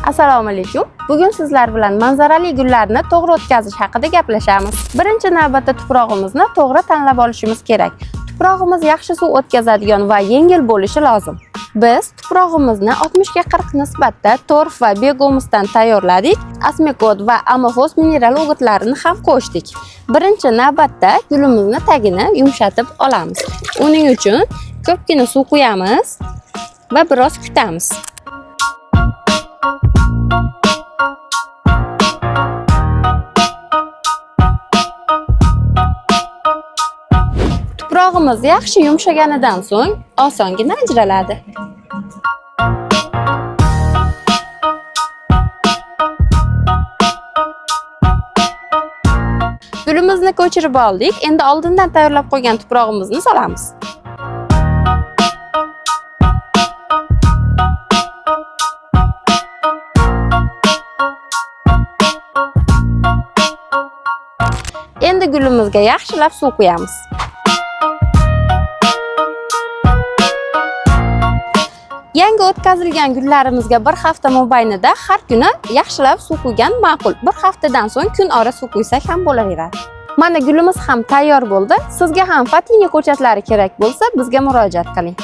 Assalomu alaykum. Bugun sizlar bilan manzarali gullarni to'g'ri o'tkazish haqida gaplashamiz. Birinchi navbatda tuprog'imizni to'g'ri tanlab olishimiz kerak. Tuprog'imiz yaxshi suv o'tkazadigan va yengil bo'lishi lozim. Biz tuprog'imizni 60 ga 40 nisbatda torf va beg'umusdan tayyorladik. Asmekod va amoxoz mineral o'g'itlarini ham qo'shdik. Birinchi navbatda gulimizni tagini yumshatib olamiz. Uning uchun ko'pgina suv quyamiz va biroz kutamiz. Tuprog'imiz yaxshi yumshaganidan so'ng osongina ajraladi. Gulimizni ko'chirib oldik. Endi oldindan tayyorlab qo'ygan tuprog'imizni solamiz. Endi gulimizga yaxshilab suv quyamiz. Yangi o'tkazilgan gullarimizga bir hafta mobaynida har kuni yaxshilab suv quygan ma'qul. Bir haftadan so'ng kun ora suv quysak ham bo'laveradi. Mana gulimiz ham tayyor bo'ldi. Sizga ham Fatini ko'chatlari kerak bo'lsa, bizga murojaat qiling.